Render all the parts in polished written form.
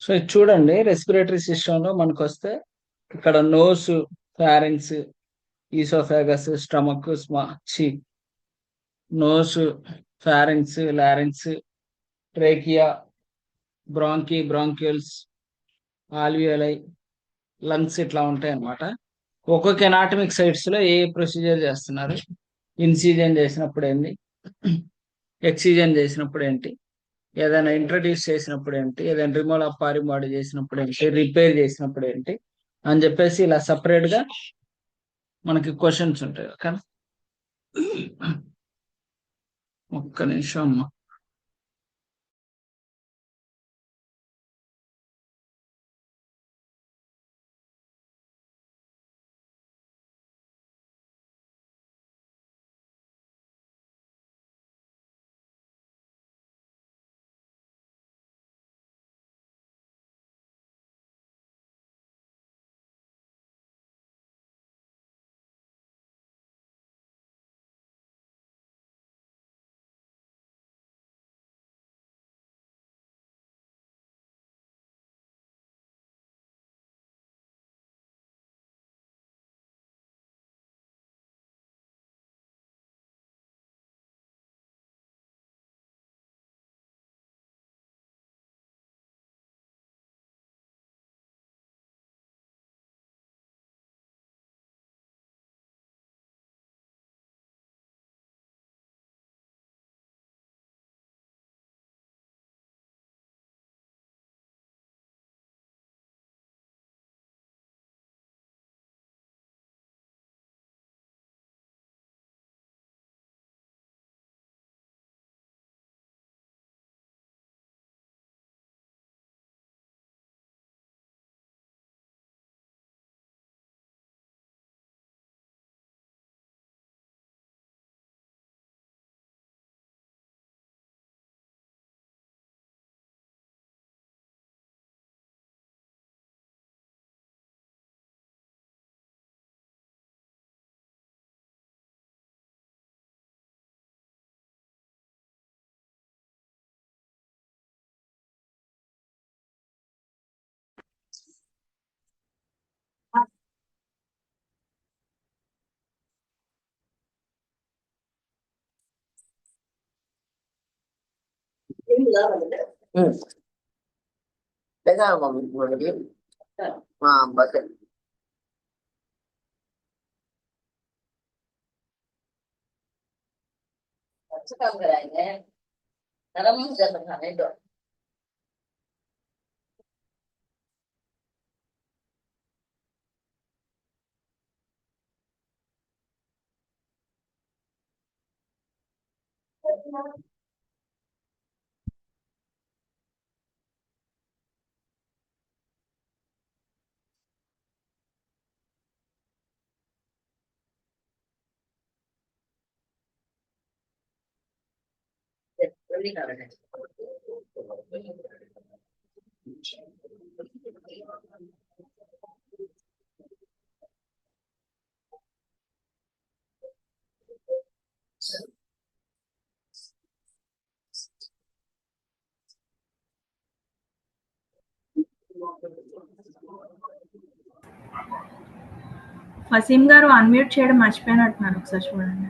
So ఇది చూడండి, respiratory system లో మనకు వస్తే ఇక్కడ నోస్, ఫారింగ్స్, ఈసోఫాగస్, స్టమక్, చి nose, pharynx, larynx, trachea, bronchioles, alveoli, lungs ఇట్లా ఉంటాయి అన్నమాట. ఒక్కొక్క ఎనాటమిక్ సైట్స్ లో ఏ ప్రొసీజర్ చేస్తున్నారు, ఇన్సిజన్ చేసినప్పుడు ఏంటి, ఎక్సిజన్ చేసినప్పుడు ఏంటి, ఏదైనా ఇంట్రడ్యూస్ చేసినప్పుడు ఏంటి, ఏదైనా రిమూవల్ ఆఫ్ ఫారిన్ బాడీ చేసినప్పుడు ఏంటి, రిపేర్ చేసినప్పుడు ఏంటి అని చెప్పేసి ఇలా సపరేట్ గా మనకి క్వశ్చన్స్ ఉంటాయి. ఓకే, ఒక్క నిమిషం అమ్మా. లేదా మనకి బస్ अच्छा काम कराएंगे नरम जैसा खाने दो जल्दी खा रहे हैं వసీం గారు అన్మ్యూట్ చేయడం మర్చిపోయినట్టున్నారు, ఒకసారి చూడండి.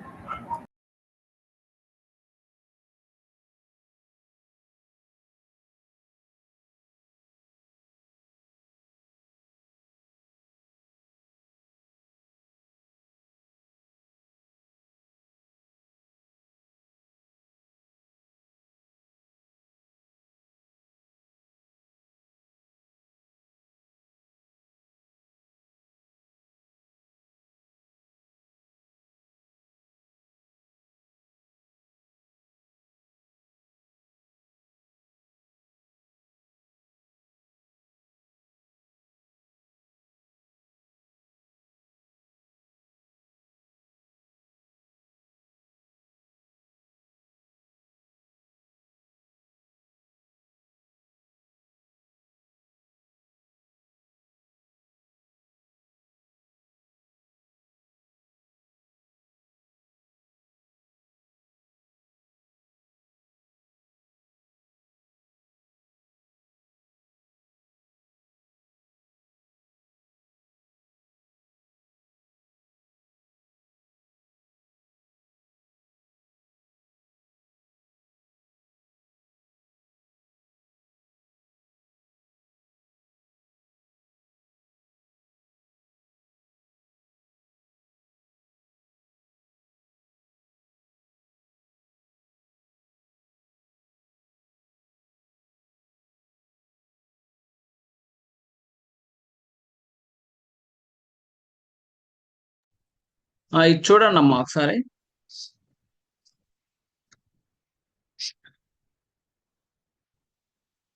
ఇది చూడండి అమ్మా ఒకసారి.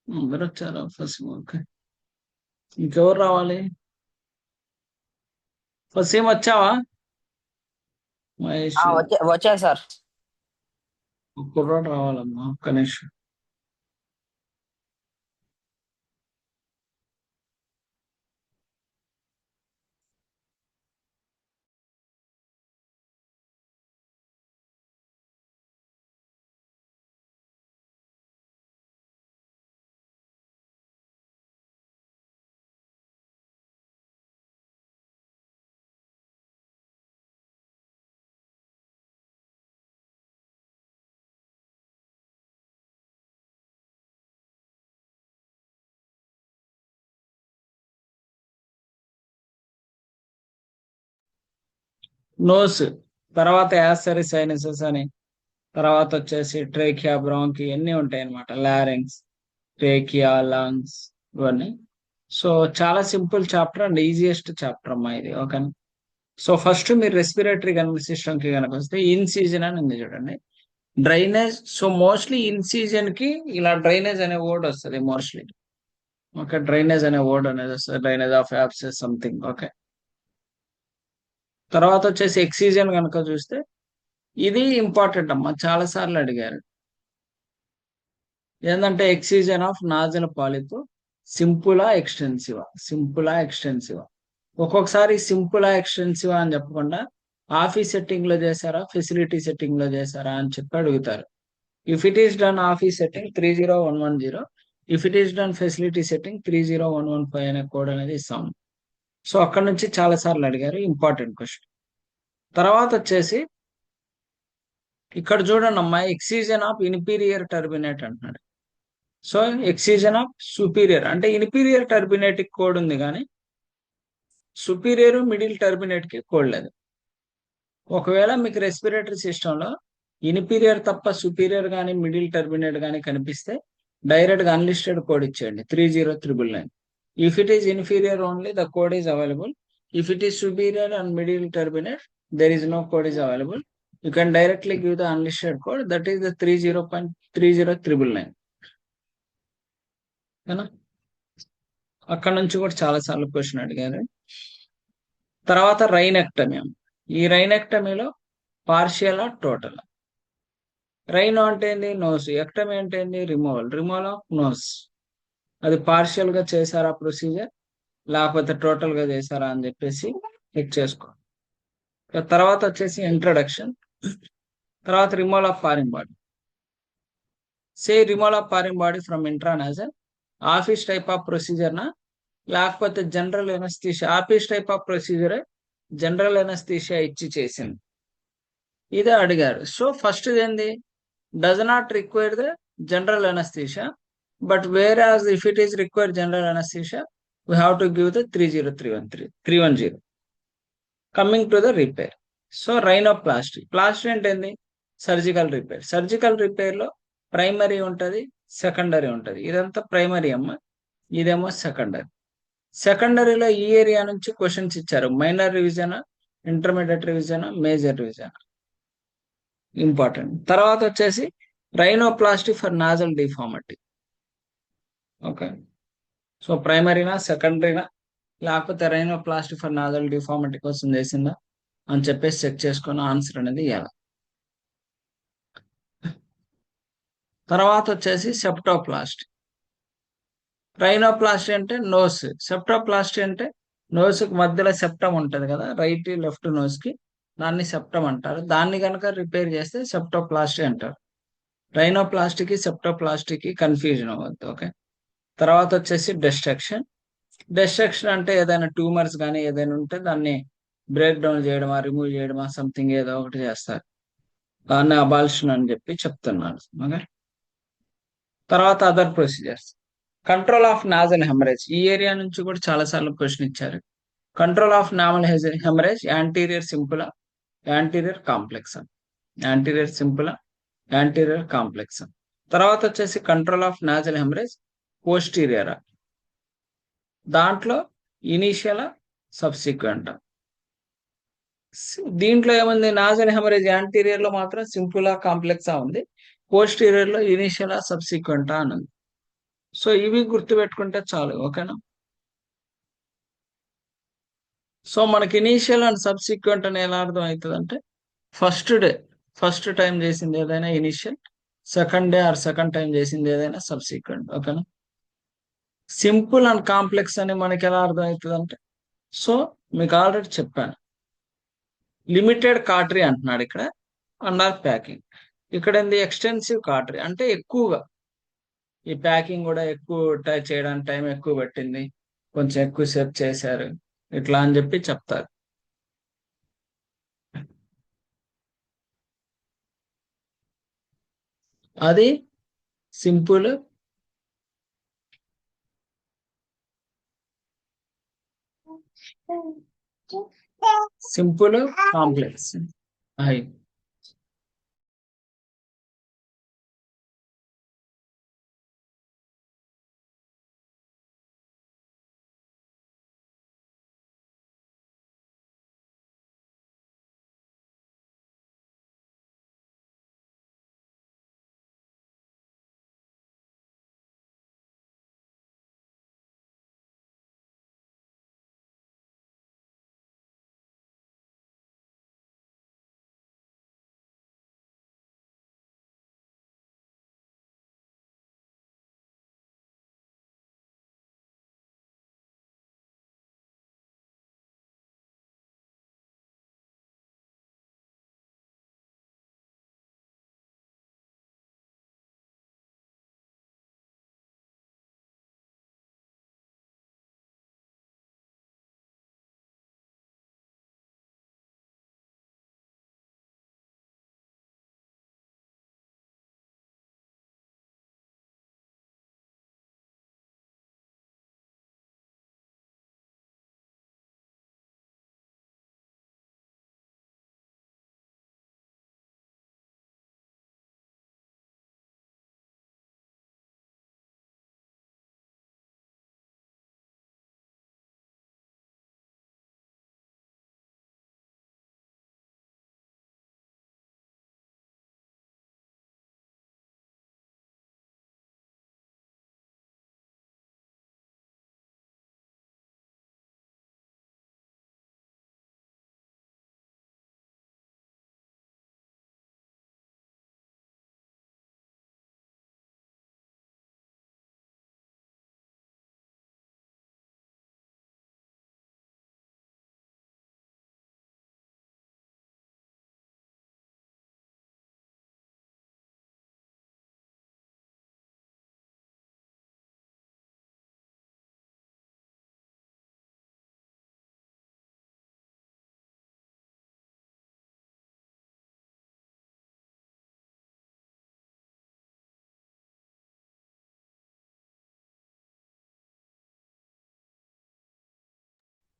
అందరు వచ్చారా ఫస్ట్? ఓకే, ఇంకెవరు రావాలి? ఫస్ట్ ఏం వచ్చావా మహేష్? వచ్చా సార్. కుర్రాడు రావాలమ్మా, ఒక్క నిమిషం. నోస్, తర్వాత యాసరి సైనసెస్ అని, తర్వాత వచ్చేసి ట్రేకియా, బ్రాంకి ఇవన్నీ ఉంటాయి అనమాట. లారెంగ్స్, ట్రేకియా, లంగ్స్, ఇవన్నీ. సో చాలా simple chapter and easiest chapter అమ్మా ఇది. ఓకే. సో ఫస్ట్ మీరు రెస్పిరేటరీ సిస్టమ్ కి కనుక వస్తే ఇన్సీజన్ అని ఉంది చూడండి. డ్రైనేజ్. సో మోస్ట్లీ ఇన్సీజన్ కి ఇలా డ్రైనేజ్ అనే వర్డ్ వస్తుంది మోస్ట్లీ. ఓకే, డ్రైనేజ్ అనే వర్డ్ అనేది వస్తుంది, drainage of abscess something. Okay. తర్వాత వచ్చేసి ఎక్సీజన్ కనుక చూస్తే ఇది ఇంపార్టెంట్ అమ్మా, చాలా సార్లు అడిగారు. ఏంటంటే ఎక్సీజన్ ఆఫ్ నాజల్ పాలిప్ సింపులా ఎక్స్టెన్సివా, సింపులా ఎక్స్టెన్సివా. ఒక్కొక్కసారి సింపులా ఎక్స్టెన్సివా అని చెప్పకుండా ఆఫీస్ సెట్టింగ్ లో చేశారా, ఫెసిలిటీ సెట్టింగ్ లో చేశారా అని చెప్పి అడుగుతారు. If it is done office setting 30110, if it is done facility setting 30115 అనే కోడ్ అనేది ఇస్తాం. సో అక్కడ నుంచి చాలా సార్లు అడిగారు, ఇంపార్టెంట్ క్వశ్చన్. తర్వాత వచ్చేసి ఇక్కడ చూడండి అమ్మా, ఎక్సీజన్ ఆఫ్ ఇన్ఫీరియర్ టర్బినేట్ అంటున్నాడు. సో ఎక్సీజన్ ఆఫ్ సుపీరియర్ అంటే ఇన్ఫీరియర్ టర్బినేట్ కి కోడ్ ఉంది కానీ సుపీరియర్ మిడిల్ టర్బినేట్ కి కోడ్ లేదు. ఒకవేళ మీకు రెస్పిరేటరీ సిస్టంలో ఇన్ఫీరియర్ తప్ప సుపీరియర్ కానీ మిడిల్ టర్బినేట్ కానీ కనిపిస్తే డైరెక్ట్ గా అన్లిస్టెడ్ కోడ్ ఇచ్చేయండి, 30999. If it is inferior only the code is available. If it is superior and middle turbinate there is no code is available. You can directly give the unlisted code, that is the 30.30999. అక్కడ నుంచి కూడా చాలా సార్లు question అడిగారు. తర్వాత రైనెక్టమీ. ఈ రైనెక్టమీలో partial total. Rhino అంటే ఏంది? నోస్. ఎక్టమీ అంటే ఏంది? Removal of nose. అది పార్షియల్ గా చేశారా ప్రొసీజర్, లేకపోతే టోటల్ గా చేశారా అని చెప్పేసి చెక్ చేసుకో. తర్వాత వచ్చేసి ఇంట్రడక్షన్. తర్వాత removal of foreign body. Say removal of foreign body from intranasal office type of procedure నా, లేకపోతే general anaesthesia. Office type of procedure general anaesthesia ఇచ్చి చేసింది, ఇదే అడిగారు. సో ఫస్ట్ ఏంది? Does not require the general anaesthesia, but whereas if it is required general anaesthesia we have to give the 30310. Coming to the repair. So rhinoplasty. Plasty అంటే ఏంది? Surgical repair. Surgical repair లో primary ఉంటది, secondary ఉంటది. ఇదంతా primary అమ్మ, ఇదేమో secondary. సెకండరీలో ఈ area నుంచి క్వశ్చన్స్ ఇచ్చారు. Minor revision, intermediate revision, major revision, important. తర్వాత వచ్చేసి rhinoplasty for nasal deformity. Okay. So ప్రైమరీనా, సెకండరీనా, లేకపోతే రైనోప్లాస్టీ ఫర్ నాజల్ డిఫార్మిటీ కోసం చేసిందా అని చెప్పేసి చెక్ చేసుకుని ఆన్సర్ అనేది ఇవ్వాలి. తర్వాత వచ్చేసి సెప్టోప్లాస్టీ. రైనోప్లాస్టీ అంటే నోస్, సెప్టోప్లాస్టీ అంటే నోస్ కి మధ్యలో సెప్టమ్ ఉంటది కదా, రైట్ లెఫ్ట్ నోస్ కి, దాన్ని సెప్టమ్ అంటారు. దాన్ని కనుక రిపేర్ చేస్తే సెప్టోప్లాస్టీ అంటారు. రైనోప్లాస్టీకి సెప్టోప్లాస్టీకి కన్ఫ్యూజన్ అవ్వద్దు. ఓకే. తర్వాత వచ్చేసి డిస్ట్రక్షన్. డిస్ట్రక్షన్ అంటే ఏదైనా ట్యూమర్స్ కానీ ఏదైనా ఉంటే దాన్ని బ్రేక్ డౌన్ చేయడమా, రిమూవ్ చేయడమా, సంథింగ్ ఏదో ఒకటి చేస్తారు, దాన్ని అబాలిషన్ అని చెప్పి చెప్తున్నాను. ఓకే. తర్వాత other procedures. Control of nasal haemorrhage. ఈ ఏరియా నుంచి కూడా చాలా సార్లు క్వశ్చన్ ఇచ్చారు. Control of nasal haemorrhage anterior simple, anterior complex. Anterior simple, anterior complex. తర్వాత వచ్చేసి control of nasal haemorrhage posterior. దాంట్లో ఇనీషియల్, సబ్సిక్వెంట్. దీంట్లో ఏముంది, నాజల్ హెమరేజ్ యాంటీరియర్ లో మాత్రం సింపుల్ కాంప్లెక్సా ఉంది, పోస్టీరియర్ లో ఇనిషియల్ సబ్సిక్వెంటా అని ఉంది. సో ఇవి గుర్తుపెట్టుకుంటే చాలు, ఓకేనా. సో మనకి ఇనీషియల్ అండ్ సబ్సిక్వెంట్ అని ఎలా అర్థం అవుతుంది అంటే, ఫస్ట్ డే ఫస్ట్ టైం చేసింది ఏదైనా initial, second day or second time చేసింది ఏదైనా సబ్సిక్వెంట్, ఓకేనా. సింపుల్ అండ్ కాంప్లెక్స్ అని మనకి ఎలా అర్థం అవుతుంది అంటే, సో మీకు ఆల్రెడీ చెప్పాను, లిమిటెడ్ కాటరీ అంటున్నాడు ఇక్కడ, అండర్ ప్యాకింగ్. ఇక్కడ ఏంది, ఎక్స్టెన్సివ్ కాటరీ అంటే ఎక్కువగా, ఈ ప్యాకింగ్ కూడా ఎక్కువ చేయడానికి టైం ఎక్కువ పట్టింది, కొంచెం ఎక్కువ సేపు చేశారు, ఇట్లా అని చెప్పి చెప్తారు. అది సింపుల్, సింపుల్ కాంప్లెక్స్. అయి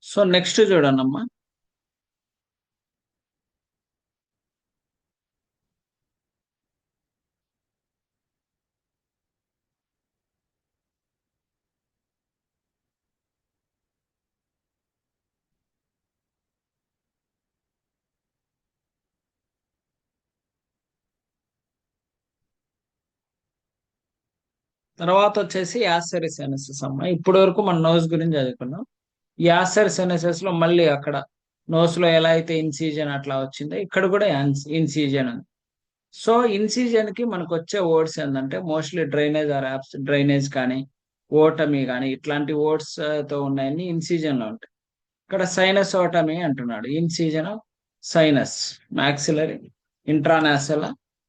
సో నెక్స్ట్ చూడండి అమ్మా, తర్వాత వచ్చేసి యాసరి సెనసెస్ అమ్మా. ఇప్పటి వరకు మన నోస్ గురించి చదువుకున్నాం. యాసర్ సెనసెస్ లో మళ్ళీ అక్కడ నోస్ లో ఎలా అయితే ఇన్సీజన్ అట్లా వచ్చిందో ఇక్కడ కూడా ఇన్సీజన్ ఉంది. సో ఇన్సీజన్ కి మనకు వచ్చే వర్డ్స్ ఏంటంటే, mostly drainage or apps, drainage కానీ ఓటమీ కానీ ఇట్లాంటి వర్డ్స్ తో ఉన్నాయని ఇన్సీజన్ లో ఉంటాయి. ఇక్కడ సైనస్ ఓటమీ అంటున్నాడు, ఇన్సీజన్ సైనస్, మాక్సిలరీ, ఇంట్రానాసల,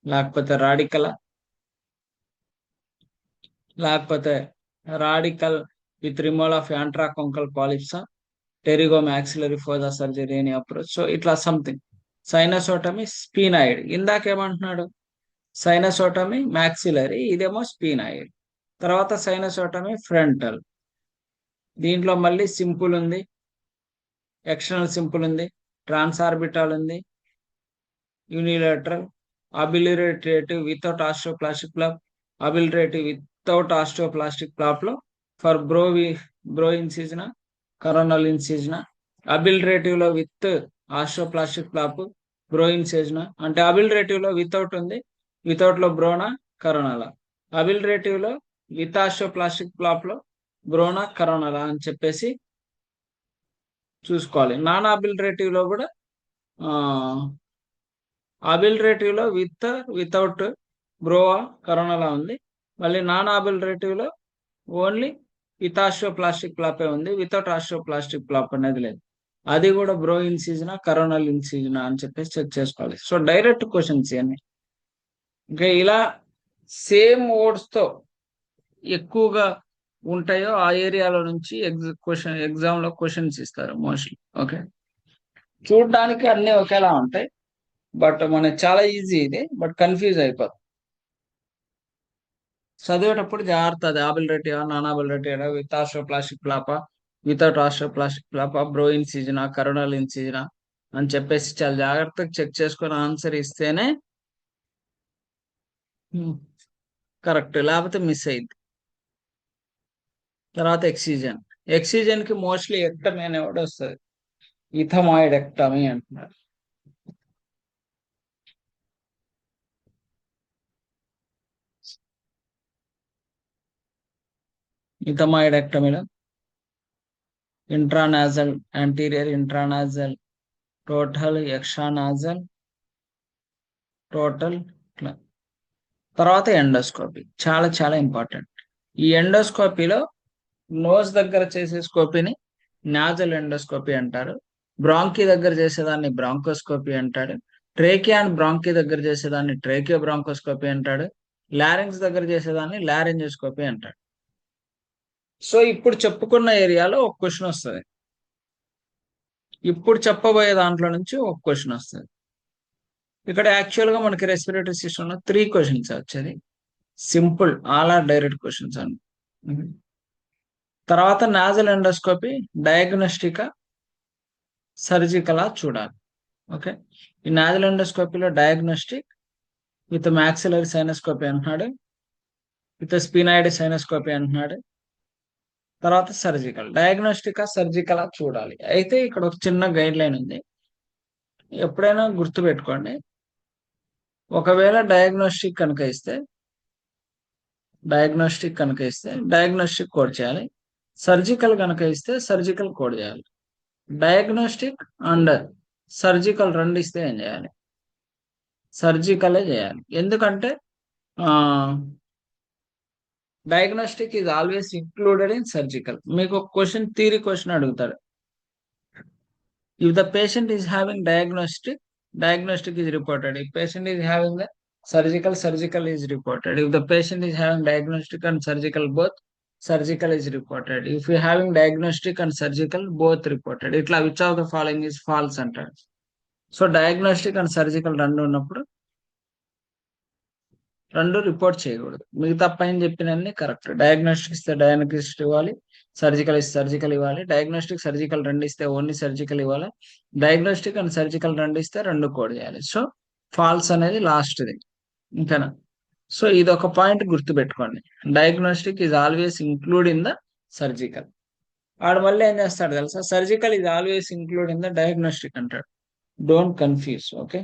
లేకపోతే రాడికల, లేకపోతే radical with removal of antrochoanal పాలిప్సా, pterygo maxillary for the surgery అని అప్రోచ్. సో ఇట్లా సంథింగ్. సైనసోటమీ స్పీనాయిడ్, ఇందాకేమంటున్నాడు, సైనసోటమీ మాక్సిలరీ, ఇదేమో స్పీనాయిడ్. తర్వాత సైనసోటమీ ఫ్రంటల్, దీంట్లో మళ్ళీ సింపుల్ ఉంది, ఎక్స్టర్నల్ సింపుల్ ఉంది, ట్రాన్సార్బిటాల్ ఉంది, unilateral, obliterative without osteoplastic flap, obliterative without osteoplastic flap లో ఫర్ బ్రో ఇన్సిజన, కరోనల్ ఇన్సిజన, అబిలిరేటివ్ లో with osteoplastic flap, brow incision. అంటే అబిలిరేటివ్ లో వితౌట్ ఉంది, వితౌట్ లో బ్రోనా, కరోనాలా. అబిలిరేటివ్ లో విత్ ఆస్ట్రోప్లాస్టిక్ ఫ్లాప్ లో బ్రోనా, కరోనాలా అని చెప్పేసి చూసుకోవాలి. నాన్ అబిలిరేటివ్ లో కూడా అబిలిరేటివ్ లో వితౌట్ బ్రోవా, కరోనాలా ఉంది. మళ్ళీ నాన్ అబిలిరేటివ్ లో ఓన్లీ విత్ ఆస్ట్రోప్లాస్టిక్ ఫ్లాపే ఉంది, వితౌట్ ఆస్ట్రోప్లాస్టిక్ ఫ్లాప్ అనేది లేదు. అది కూడా బ్రో ఇన్సిజనా, కరోనల్ ఇన్సిజనా అని చెప్పేసి చెక్ చేసుకోవాలి. సో డైరెక్ట్ క్వశ్చన్స్ ఇవన్నీ. ఇంకా ఇలా సేమ్ వర్డ్స్ తో ఎక్కువగా ఉంటాయో ఆ ఏరియాలో నుంచి ఎగ్జామ్ లో క్వశ్చన్స్ ఇస్తారు మోస్ట్లీ. ఓకే, చూడడానికి అన్ని ఒకేలా ఉంటాయి, బట్ మనకి చాలా ఈజీ ఇది, బట్ కన్ఫ్యూజ్ అయిపోతుంది. చదివేటప్పుడు జాగ్రత్త, అది obliterative non obliterative, with osteoplastic ఫ్లాపా, వితౌట్ ఆస్ట్రోప్లాస్టిక్ ఫ్లాపా, బ్రో ఇన్సిజనా, కరోనల్ ఇన్సిజనా అని చెప్పేసి చాలా జాగ్రత్తగా చెక్ చేసుకొని ఆన్సర్ ఇస్తేనే కరెక్ట్, లేకపోతే మిస్ అయింది. తర్వాత ఎక్సిజన్. ఎక్సిజన్ కి మోస్ట్లీ ఎక్టమీ అనే వర్డ్ వస్తుంది, ఇథమాయిడ్ ఎక్టమీ అంటున్నారు. ఇథమాయిడ్ ఎక్టమీలో ఇంట్రానాజల్, యాంటీరియర్ ఇంట్రానాజల్, టోటల్, ఎక్స్ట్రానాజల్, టోటల్. తర్వాత ఎండోస్కోపీ చాలా చాలా ఇంపార్టెంట్. ఈ ఎండోస్కోపీలో నోస్ దగ్గర చేసే స్కోపీని నాజల్ ఎండోస్కోపీ అంటారు. బ్రాంకీ దగ్గర చేసేదాన్ని బ్రాంకోస్కోపీ అంటాడు. ట్రేకియా అండ్ బ్రాంకీ దగ్గర చేసేదాన్ని ట్రేకియో బ్రాంకోస్కోపీ అంటాడు. లారింగ్స్ దగ్గర చేసేదాన్ని లారింజోస్కోపీ అంటాడు. సో ఇప్పుడు చెప్పుకున్న ఏరియాలో ఒక క్వశ్చన్ వస్తుంది, ఇప్పుడు చెప్పబోయే దాంట్లో నుంచి ఒక క్వశ్చన్ వస్తుంది. ఇక్కడ యాక్చువల్ గా మనకి రెస్పిరేటరీ సిస్టమ్ లో 3 క్వశ్చన్స్ వచ్చేది. Simple, all are direct questions అండి. తర్వాత నాజల్ ఎండోస్కోపీ డయాగ్నోస్టికా, సర్జికలా చూడాలి. ఓకే, ఈ నాజల్ ఎండోస్కోపీలో డయాగ్నోస్టిక్ విత్ మ్యాక్సిలరీ సైనోస్కోపీ అంటున్నాడు, విత్ స్పినాయిడ్ సైనోస్కోపీ అంటున్నాడు. తర్వాత సర్జికల్. డయాగ్నోస్టికా, సర్జికలా చూడాలి. అయితే ఇక్కడ ఒక చిన్న గైడ్ లైన్ ఉంది, ఎప్పుడైనా గుర్తు పెట్టుకోండి. ఒకవేళ డయాగ్నోస్టిక్ కనుక ఇస్తే డయాగ్నోస్టిక్ కోడ్ చేయాలి. సర్జికల్ కనుక ఇస్తే సర్జికల్ కోడ్ చేయాలి. డయాగ్నోస్టిక్ అండ్ సర్జికల్ రెండు ఇస్తే ఏం చేయాలి? సర్జికలే చేయాలి. ఎందుకంటే diagnostic is always included in surgical. మీకు ఒక క్వశ్చన్, థియరీ క్వశ్చన్ అడుగుతాడు. If the patient is having diagnostic is reported. If patient is having the surgical is reported. If the patient is having diagnostic and surgical both, surgical is reported. If you having diagnostic and surgical both reported, itla which of the following is false అంటాడు. So diagnostic and surgical రెండు ఉన్నప్పుడు రెండు report చేయకూడదు. మిగతా పైన చెప్పినన్ని correct. Diagnostic ఇస్తే diagnostic ఇవ్వాలి, surgical ఇస్తే సర్జికల్ ఇవ్వాలి. డయాగ్నోస్టిక్ సర్జికల్ రెండు ఇస్తే ఓన్లీ సర్జికల్ ఇవ్వాలి. డయాగ్నోస్టిక్ అండ్ సర్జికల్ రెండు ఇస్తే రెండు కోడ్ చేయాలి. సో ఫాల్స్ అనేది లాస్ట్ది, ఇంతేనా? సో ఇది ఒక పాయింట్ గుర్తు పెట్టుకోండి, diagnostic is always include in the surgical. ఆడు మళ్ళీ ఏం చేస్తాడు తెలుసా, surgical is always include in the diagnostic అంటాడు. Don't confuse. ఓకే,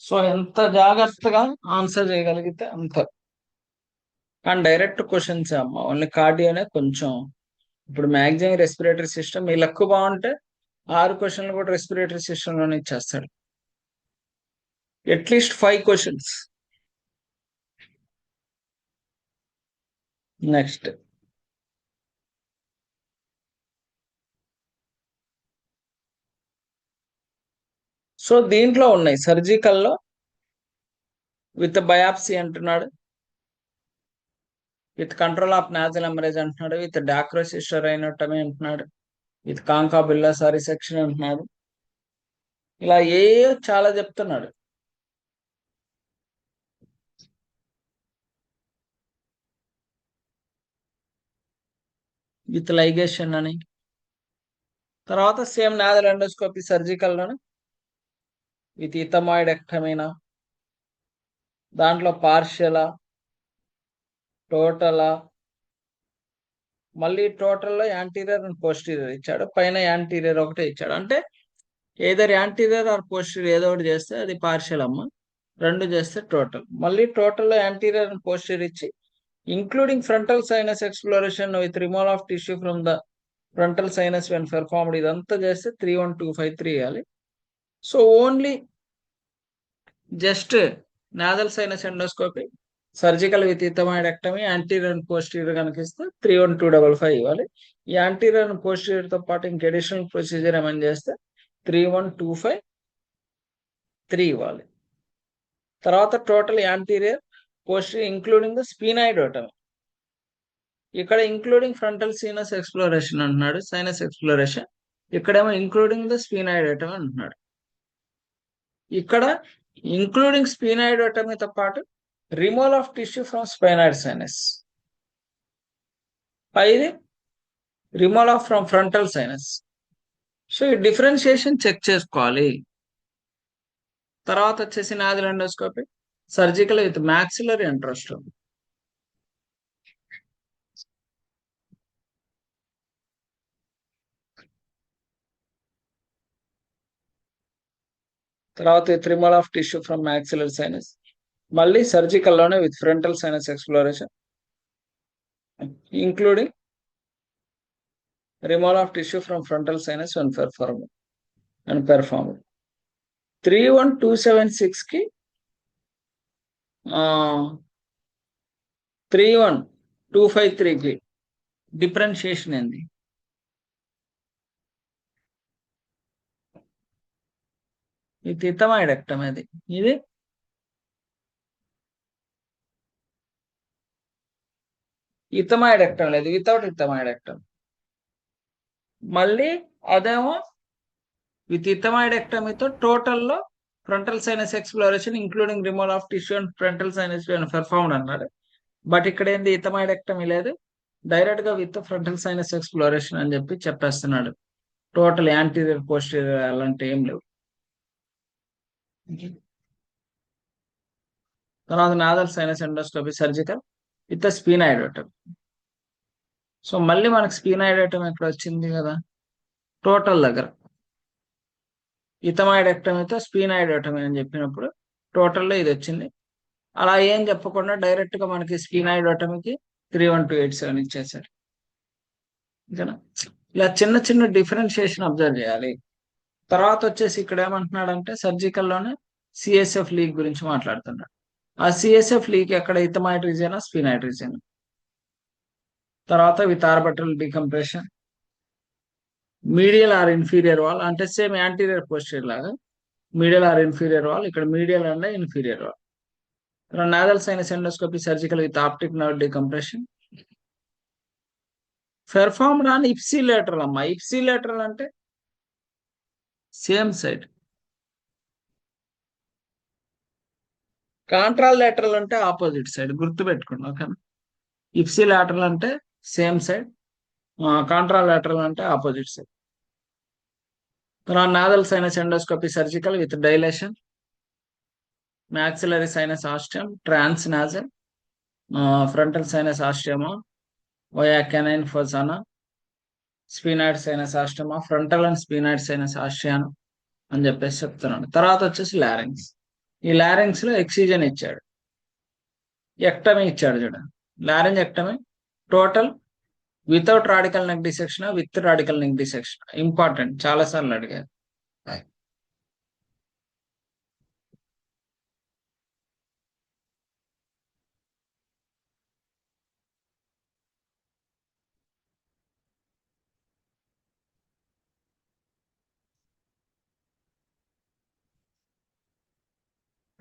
సో ఎంత జాగ్రత్తగా ఆన్సర్ చేయగలిగితే అంత. కానీ డైరెక్ట్ క్వశ్చన్స్ అమ్మ, ఓన్లీ కార్డియోనే కొంచెం. ఇప్పుడు మ్యాక్సిమం రెస్పిరేటరీ సిస్టమ్ మీ లక్ బాగుంటే 6 క్వశ్చన్లు కూడా రెస్పిరేటరీ సిస్టమ్ లోనే ఇచ్చేస్తాడు, అట్లీస్ట్ 5 క్వశ్చన్స్. నెక్స్ట్ సో దీంట్లో ఉన్నాయి సర్జికల్లో విత్ బయాప్సీ అంటున్నాడు, with control of nasal haemorrhage అంటున్నాడు, విత్ డాక్రోసిస్టరైనోటమీ అంటున్నాడు, విత్ కాంకాబిల్లా రిసెక్షన్ అంటున్నాడు. ఇలా ఏ చాలా చెప్తున్నాడు. విత్ లైగేషన్ అని. తర్వాత సేమ్ నాదల్ ఎండోస్కోపీ సర్జికల్లోనే విత్ ఇథమాయిడెక్టమీనా, దాంట్లో పార్షియలా, టోటలా, మళ్ళీ టోటల్లో యాంటీరియర్ అండ్ పోస్టీరియర్ ఇచ్చాడు, పైన యాంటీరియర్ ఒకటే ఇచ్చాడు. అంటే ఏదర్ యాంటీరియర్ ఆర్ పోస్టీరియర్ ఏదో ఒకటి చేస్తే అది పార్షియల్ అమ్మ, రెండు చేస్తే టోటల్. మళ్ళీ టోటల్లో యాంటీరియర్ అండ్ పోస్టీరియర్ ఇచ్చి including frontal sinus exploration with removal of tissue from the frontal sinus when performed, ఇదంతా చేస్తే 31253 ఇవ్వాలి. So only just nasal sinus endoscopy surgical with ethmoidectomy anterior and posterior కనుక ఇస్తే 31255 ఇవ్వాలి. ఈ యాంటీరియర్ అండ్ పోస్టీరియర్ తో పాటు ఇంక అడిషనల్ ప్రొసీజర్ ఏమని చేస్తే 31253 ఇవ్వాలి. తర్వాత total anterior posterior including the sphenoidotomy, ఇక్కడ ఇంక్లూడింగ్ ఫ్రంటల్ సైనస్ ఎక్స్ప్లోరేషన్ అంటున్నాడు, సైనస్ ఎక్స్ప్లోరేషన్, ఇక్కడేమో ఇంక్లూడింగ్ ద స్పీనాయిడోటమీ అంటున్నాడు. ఇక్కడ ఇంక్లూడింగ్ స్పీనాయిడోటమీతో పాటు removal of tissue from sphenoid sinus, పైది removal of from frontal sinus. So ఈ డిఫరెన్షియేషన్ చెక్ చేసుకోవాలి. తర్వాత వచ్చేసి nasal endoscopy surgical with maxillary antrostomy. తర్వాత with removal of tissue from maxillary sinus, మళ్ళీ సర్జికల్ లోనే with frontal sinus exploration including removal of tissue from frontal sinus and performed. 31276 కి 31253కి differentiation ఏంది? ఇది ఇథమాయిడెక్టమీ, అది ఇది ఇథమాయిడెక్టమీ లేదు, వితౌట్ ఇథమాయిడెక్టమీ. మళ్ళీ అదేమో విత్ ఇథమాయిడెక్టమీతో టోటల్లో frontal sinus exploration including removal of tissue and frontal sinus performed అన్నాడు. బట్ ఇక్కడ ఏంది ఇథమాయిడెక్టమీ లేదు, డైరెక్ట్ గా విత్ ఫ్రంటల్ సైనస్ ఎక్స్ప్లోరేషన్ అని చెప్పి చెప్పేస్తున్నాడు. టోటల్ యాంటీరియర్ పోస్టీరియర్ అలాంటి ఏం లేవు. తర్వాత nasal sinus endoscopy surgical with sphenoidotomy. So మళ్ళీ మనకు స్పీనాయిడోటమీ ఎక్కడ వచ్చింది కదా, టోటల్ దగ్గర. ఇథమాయిడెక్టమీతో స్పీనాయిడోటమీ అని చెప్పినప్పుడు టోటల్లో ఇది వచ్చింది. అలా ఏం చెప్పకుండా డైరెక్ట్ గా మనకి స్పీనాయిడోటమీకి 31287 ఇచ్చేసారు. ఓకేనా? ఇలా చిన్న చిన్న డిఫరెన్షియేషన్ అబ్జర్వ్ చేయాలి. తర్వాత వచ్చేసి ఇక్కడ ఏమంటున్నాడంటే సర్జికల్లోనే సిఎస్ఎఫ్ లీక్ గురించి మాట్లాడుతున్నాడు. ఆ సిఎస్ఎఫ్ లీక్ ఎక్కడ ఇథమాయిడ్ రీజియన్, స్పీనాయిడ్ రీజియన్. తర్వాత with orbital decompression, medial or inferior wall, అంటే సేమ్ యాంటీరియర్ పోస్టీరియర్ లాగా మీడియల్ ఆర్ ఇన్ఫీరియర్ వాల్, ఇక్కడ medial and inferior wall. Nasal sinus endoscopy surgical with optic nerve decompression performed on ipsilateral అమ్మా. Ipsilateral అంటే same side, contralateral అంటే opposite side, గుర్తుపెట్టుకోండి. ఓకేనా? Ipsilateral అంటే same side, contralateral అంటే opposite side. Nadal sinus endoscopy surgical with dilation maxillary sinus ostium, transnasal, frontal sinus osteoma via canine fossa, sphenoid sinus osteoma, frontal and sphenoid sinus ఆస్టియానా అని చెప్పేసి చెప్తున్నాడు. తర్వాత వచ్చేసి లారెంగ్స్. ఈ లారెంగ్స్ లో ఎక్సిజన్ ఇచ్చాడు, ఎక్టమీ ఇచ్చాడు చూడండి. Lorenz ectomy total without radical neck dissection, with radical neck dissection. Important, చాలా సార్లు అడిగారు.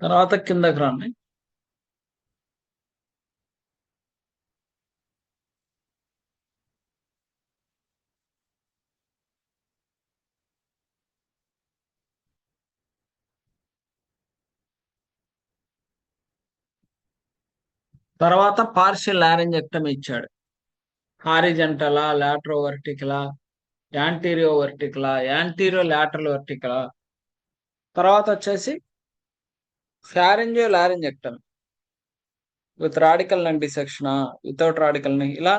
తర్వాత కిందకి రండి. తర్వాత పార్షియల్ లారెంజెక్టమీ ఇచ్చాడు. హారిజంటలా, లాటరో వర్టికలా, యాంటీరియో వర్టికలా, యాంటీరియో లాటరల్ వర్టికలా. తర్వాత వచ్చేసి pharyngolaryngectomy with radical neck dissection, without radical neck, ఇలా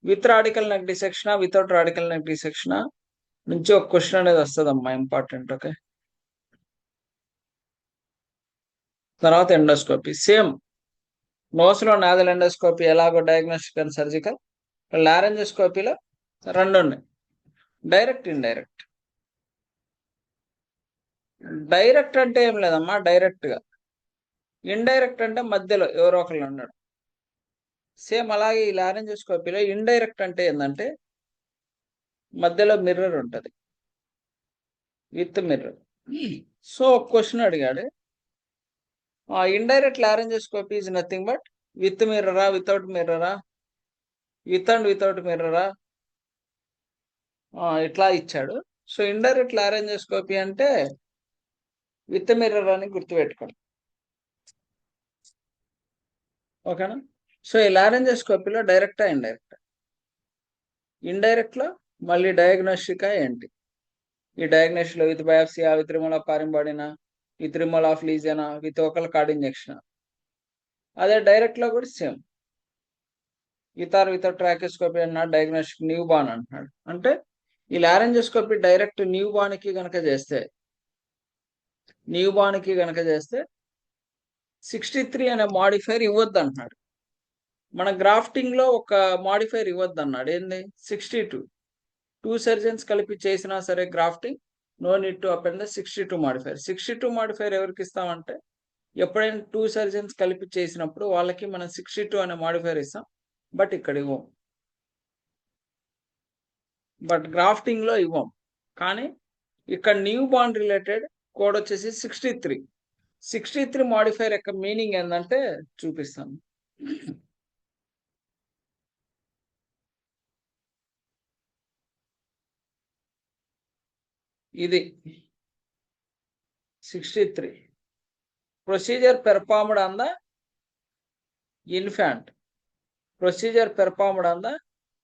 with radical neck dissection, without radical neck dissection నుంచి ఒక క్వశ్చన్ అనేది వస్తుందమ్మా, ఇంపార్టెంట్. ఓకే. తర్వాత ఎండోస్కోపీ సేమ్. నోస్లో నాజల్ ఎండోస్కోపీ ఎలాగో డయాగ్నోస్టిక్ అండ్ సర్జికల్, లారెంజోస్కోపీలో రెండు ఉన్నాయి, డైరెక్ట్ ఇండైరెక్ట్. డైరెక్ట్ అంటే ఏం లేదమ్మా, డైరెక్ట్ గా. ఇండైరెక్ట్ అంటే మధ్యలో ఎవరో ఒకళ్ళు ఉన్నాడు. సేమ్ అలాగే ఈ లారెంజోస్కోపీలో ఇండైరెక్ట్ అంటే ఏంటంటే మధ్యలో మిర్రర్ ఉంటుంది, విత్ మిర్రర్. సో క్వశ్చన్ అడిగాడు, indirect laryngoscopy is nothing but with మిర్రరా, వితౌట్ మిర్రరా, విత్ అండ్ వితౌట్ మిర్రరా, ఇట్లా ఇచ్చాడు. సో ఇండైరెక్ట్ లారెంజోస్కోపీ అంటే విత్ మిర్రర్ అని గుర్తుపెట్టుకోండి. ఓకేనా. సో ఈ లారెంజోస్కోపీలో డైరెక్టా ఇండైరెక్ట్? ఇండైరెక్ట్ లో మళ్ళీ డయాగ్నోస్టిక్ ఏంటి? ఈ డయాగ్నోస్టిక్ లో విత్ బయాప్సియా, విత్ రిమూవల్ ఆఫ్ ఫారిన్ బాడీనా, విత్ రిమూవల్ ఆఫ్ లీజనా, విత్ ఒకల్ కార్డ్ ఇంజెక్షన్. అదే డైరెక్ట్ లో కూడా same, with or without tracheoscopy అన్నాడు, డయాగ్నోస్టిక్ న్యూ బార్న్ అంటున్నాడు. అంటే ఈ లారెంజోస్కోపీ డైరెక్ట్ న్యూ బార్న్ కి గనక చేస్తే, న్యూ బార్న్ కి గనక చేస్తే 63 అనే మాడిఫైర్ ఇవ్వద్దు అంటున్నాడు. మన గ్రాఫ్టింగ్ లో ఒక మాడిఫైర్ ఇవ్వద్దు అన్నాడు, ఏంది 62. 2 సర్జన్స్ కలిపి చేసినా సరే grafting, no need to append the 62 modifier. 62 modifier ఎవరికి ఇస్తామంటే ఎప్పుడైనా 2 సర్జన్స్ కలిపి చేసినప్పుడు వాళ్ళకి మనం 62 అనే మాడిఫైర్ ఇస్తాం, బట్ ఇక్కడ ఇవ్వం, బట్ గ్రాఫ్టింగ్ లో ఇవ్వం. కానీ ఇక్కడ న్యూ బార్న్ రిలేటెడ్ కోడ్ వచ్చేసి 63. 63 మాడిఫైర్ యొక్క మీనింగ్ ఏంటంటే చూపిస్తాను. ఇది 63 procedure performed on the infant. Procedure performed on the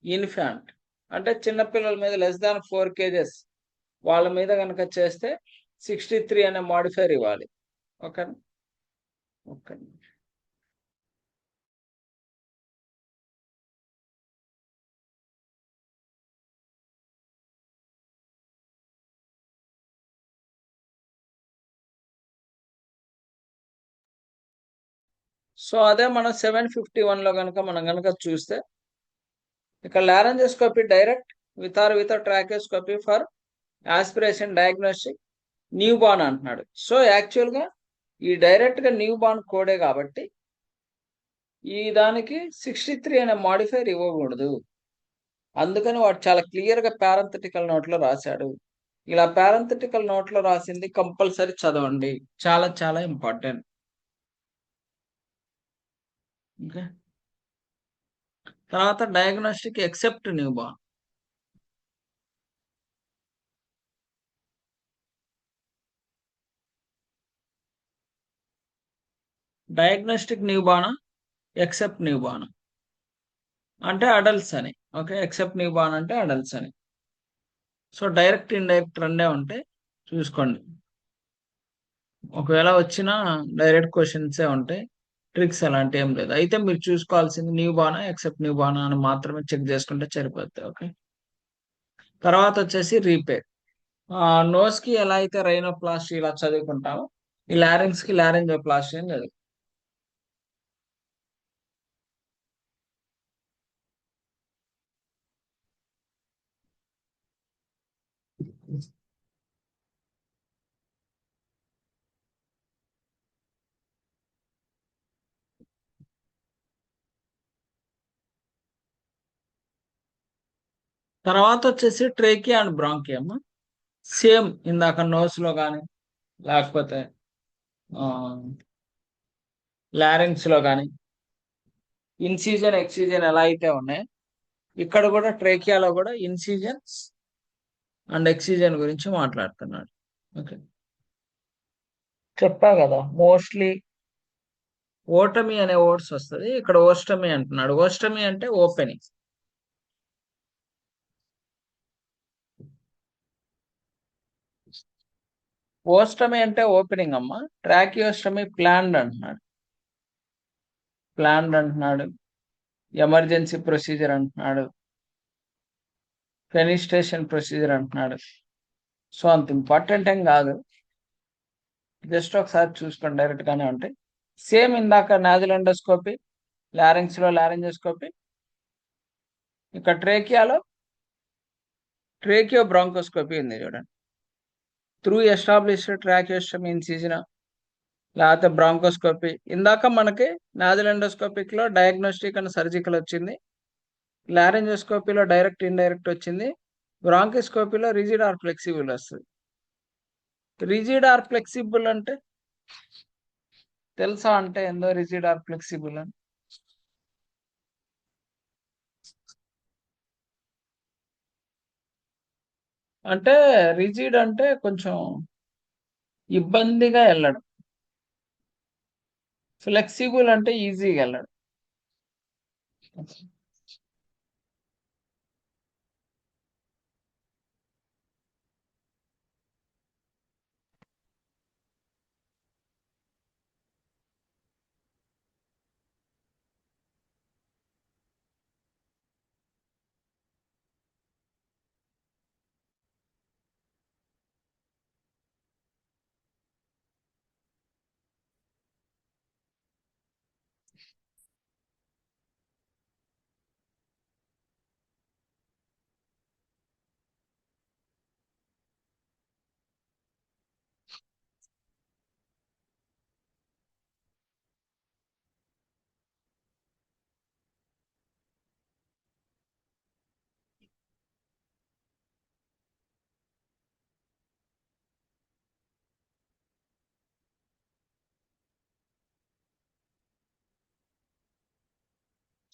infant అంటే చిన్నపిల్లల మీద <4 kgs వాళ్ళ మీద కనుక చేస్తే 63 అనే మాడిఫైర్ ఇవ్వాలి. ఓకే. ఓకే. సో అదే మనం 751 లో కనుక మనం కనుక చూస్తే ఇక్కడ laryngoscopy direct with or without tracheoscopy for aspiration diagnostic newborn అంటున్నాడు. సో యాక్చువల్ గా ఈ డైరెక్ట్ గా న్యూ బార్న్ కోడే కాబట్టి ఈ దానికి 63 అనే మాడిఫైర్ ఇవ్వకూడదు. అందుకని వాడు చాలా క్లియర్ గా పారంథెటికల్ నోట్ లో రాశాడు. ఇలా పారంథెటికల్ నోట్ లో రాసింది కంపల్సరీ చదవండి, చాలా చాలా ఇంపార్టెంట్. ఓకే. తర్వాత diagnostic except new born. Diagnostic new born except new born అంటే అడల్ట్స్ అని. ఓకే. ఎక్సెప్ట్ న్యూ బార్న్ అంటే అడల్ట్స్ అని. సో డైరెక్ట్ ఇండైరెక్ట్ రెండే ఉంటాయి, చూసుకోండి. ఒకవేళ వచ్చినా డైరెక్ట్ క్వశ్చన్సే ఉంటాయి, ట్రిక్స్ అలాంటి ఏం లేదు. అయితే మీరు చూసుకోవాల్సింది new born except new born అని మాత్రమే చెక్ చేసుకుంటే సరిపోతుంది. ఓకే. తర్వాత వచ్చేసి రీపేర్. నోస్ కి ఎలా అయితే రైనోప్లాస్టీ ఇలా చదువుకుంటామో ఈ లారింగ్స్ కి లారెంజోప్లాస్టీ అని చదువు. తర్వాత వచ్చేసి ట్రేకియా అండ్ బ్రాంకియమ్. సేమ్ ఇందాక నోస్ లో కానీ లేకపోతే లారింగ్స్ లో కానీ ఇన్సీజన్ ఎక్సీజన్ ఎలా అయితే ఉన్నాయి, ఇక్కడ కూడా ట్రేకియాలో కూడా ఇన్సీజన్ అండ్ ఎక్సీజన్ గురించి మాట్లాడుతున్నాడు. ఓకే. చెప్పా కదా, మోస్ట్లీ ఓటమీ అనే వర్డ్స్ వస్తుంది, ఇక్కడ ఓస్టమీ అంటున్నాడు. ఓస్టమీ అంటే ఓపెనింగ్. ఓస్టమీ అంటే ఓపెనింగ్ అమ్మా. ట్రాకియోస్టమీ ప్లాన్డ్ అంటున్నాడు. ఎమర్జెన్సీ ప్రొసీజర్ అంటున్నాడు. ఫెనిస్ట్రేషన్ ప్రొసీజర్ అంటున్నాడు. సో అంత ఇంపార్టెంట్ ఏం కాదు, జస్ట్ ఒకసారి చూసుకోండి, డైరెక్ట్ గానే ఉంటాయి. సేమ్ ఇందాక నాజిల్ ఎండోస్కోపీ, లారింగ్స్ లో లారింజోస్కోపీ, ఇక్కడ ట్రేకియో బ్రాంకోస్కోపీ ఉంది చూడండి. త్రూ ఎస్టాబ్లిష్డ్ ట్రాకియోస్టమీ ఇన్సిజన్ లేకపోతే బ్రాంకోస్కోపీ. ఇందాక మనకి నాజిల్ ఎండోస్కోపిక్ లో డయాగ్నోస్టిక్ అండ్ సర్జికల్ వచ్చింది, లారింజోస్కోపీలో డైరెక్ట్ ఇండైరెక్ట్ వచ్చింది, బ్రాంకోస్కోపీలో రిజిడ్ ఆర్ ఫ్లెక్సిబుల్ వస్తుంది. రిజిడ్ ఆర్ ఫ్లెక్సిబుల్ అంటే తెలుసా? అంటే ఏందో రిజిడ్ ఆర్ ఫ్లెక్సిబుల్ అని. అంటే రిజిడ్ అంటే కొంచెం ఇబ్బందిగా వెళ్ళడం, ఫ్లెక్సిబుల్ అంటే ఈజీగా వెళ్ళడం.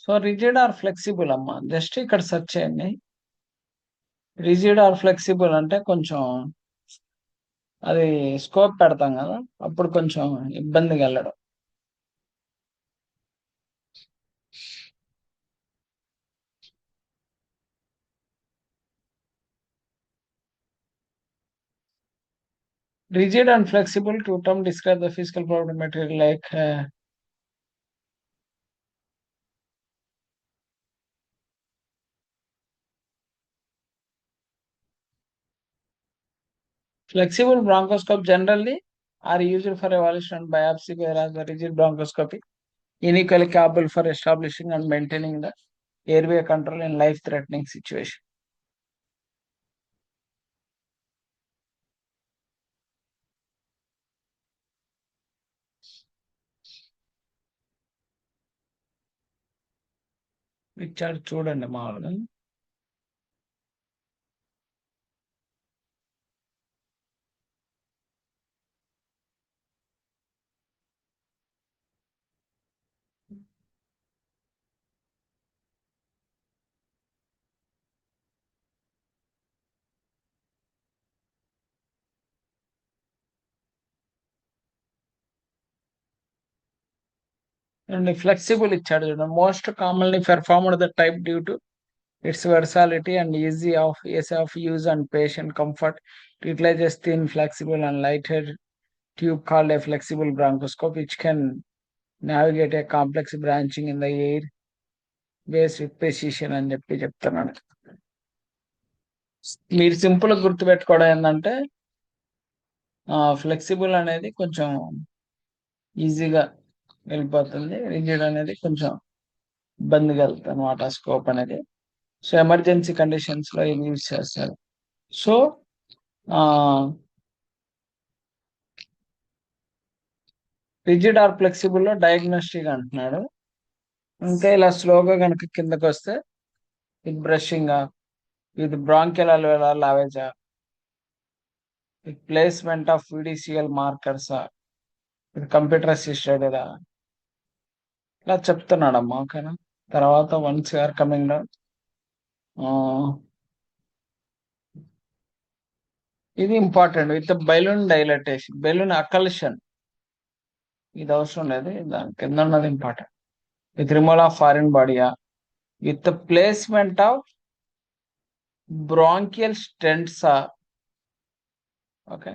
సో రిజిడ్ ఆర్ ఫ్లెక్సిబుల్ అమ్మా, జస్ట్ ఇక్కడ సెర్చ్ చేయండి. రిజిడ్ ఆర్ ఫ్లెక్సిబుల్ అంటే కొంచెం అది స్కోప్ పెడతాం కదా, అప్పుడు కొంచెం ఇబ్బందిగా వెళ్ళడం. Rigid and flexible, two terms describe the physical property material like flexible bronchoscope generally are used for evaluation and biopsy, whereas the rigid bronchoscopy unequally capable for establishing and maintaining the airway control in life-threatening situation. Picture చూడండి మామూలుగా. And flexible ఇచ్చాడు చూడండి. Most commonly performed the type due to its versatility and ease of use and patient comfort. It utilizes thin, flexible, and lighted tube called a flexible bronchoscope, which can navigate a complex branching in the air ways with precision అని చెప్తున్నాడు. మీరు simple గుర్తుపెట్టుకోవడం ఏంటంటే flexible అనేది కొంచెం ఈజీగా వెళ్ళిపోతుంది, rigid అనేది కొంచెం ఇబ్బందిగా వెళ్తుంది అనమాట స్కోప్ అనేది. సో ఎమర్జెన్సీ కండిషన్స్ లో ఇది యూజ్ చేస్తారు. సో రిజిడ్ ఆర్ ఫ్లెక్సిబుల్ లో డయాగ్నోస్టిక్ అంటున్నాడు. ఇంకా ఇలా స్లోగా కనుక కిందకు వస్తే with brushing, with bronchial alveolar లావేజా, with placement of VDCL markers, with computer assisted, ఇలా చెప్తున్నాడమ్మా. ఓకేనా. తర్వాత వన్స్ ఆర్ కమింగ్ డౌన్, ఇది important, with balloon dilatation, balloon occlusion, ఇది అవసరం లేదు, దాని కింద ఉన్నది important. With removal of foreign బాడీయా, విత్ ప్లేస్మెంట్ ఆఫ్ బ్రాంకియల్ స్టెంట్సా. ఓకే.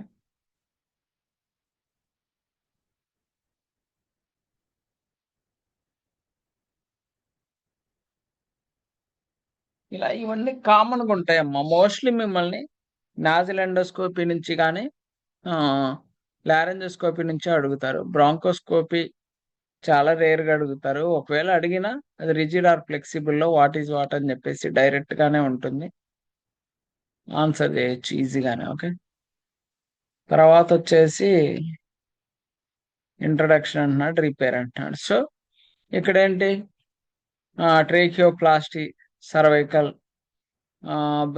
ఇలా ఇవన్నీ కామన్గా ఉంటాయమ్మా. మోస్ట్లీ మిమ్మల్ని నాజిల్ ఎండోస్కోపీ నుంచి కానీ లారెంజోస్కోపీ నుంచి అడుగుతారు. బ్రాంకోస్కోపీ చాలా రేర్గా అడుగుతారు. ఒకవేళ అడిగినా అది రిజిడ్ ఆర్ ఫ్లెక్సిబుల్లో వాట్ ఈజ్ వాట్ అని చెప్పేసి డైరెక్ట్ గానే ఉంటుంది, ఆన్సర్ చేయొచ్చు ఈజీగానే. ఓకే, తర్వాత వచ్చేసి ఇంట్రడక్షన్ అంటున్నాడు, రిపేర్ అంటున్నాడు. సో ఇక్కడ ఏంటి, ట్రేకియోప్లాస్టీ, సర్వైకల్,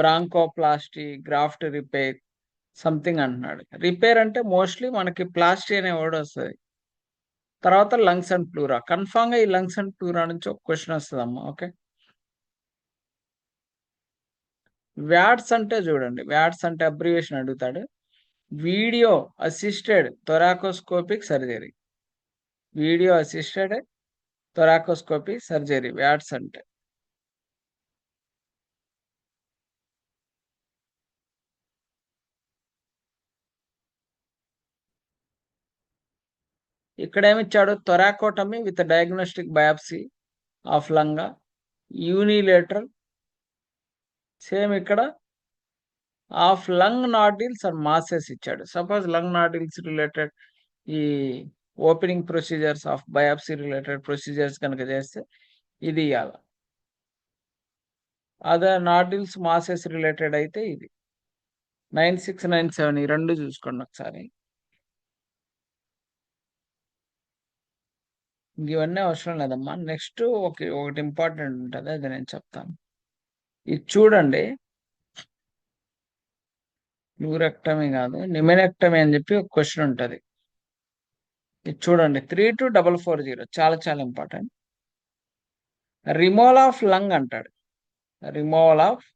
బ్రాంకోప్లాస్టీ, గ్రాఫ్ట్ రిపేర్ సంథింగ్ అంటున్నాడు. రిపేర్ అంటే మోస్ట్లీ మనకి ప్లాస్టీ అనే వర్డ్ వస్తుంది. తర్వాత లంగ్స్ అండ్ ప్లూరా, కన్ఫామ్ గా ఈ లంగ్స్ అండ్ ప్లూరా నుంచి ఒక క్వశ్చన్ వస్తుందమ్మా. ఓకే, వ్యాట్స్ అంటే చూడండి, వ్యాట్స్ అంటే అబ్రివేషన్ అడుగుతాడు. Video assisted thoracoscopic surgery, video assisted thoracoscopy surgery VATS అంటే. ఇక్కడ ఏమిచ్చాడు, thoracotomy with diagnostic biopsy of లంగా, యూనిలేటరల్, సేమ్ ఇక్కడ of lung nodules and masses ఇచ్చాడు. సపోజ్ లంగ్ నాడిల్స్ రిలేటెడ్ ఈ opening procedures of biopsy related procedures కనుక చేస్తే ఇది ఇవ్వాలి. అదే నాడిల్స్ మాసెస్ రిలేటెడ్ అయితే ఇది 9697 ఈ రెండు చూసుకోండి ఒకసారి. ఇవన్నీ అవసరం లేదమ్మా. నెక్స్ట్ ఒకటి ఇంపార్టెంట్ ఉంటుంది, అది నేను చెప్తాను. ఇది చూడండి, న్యూరెక్టమీ కాదు నిమెనెక్టమీ అని చెప్పి ఒక క్వశ్చన్ ఉంటుంది. ఇది చూడండి, 32440 చాలా చాలా ఇంపార్టెంట్. రిమూవల్ ఆఫ్ లంగ్ అంటాడు, రిమూవల్ ఆఫ్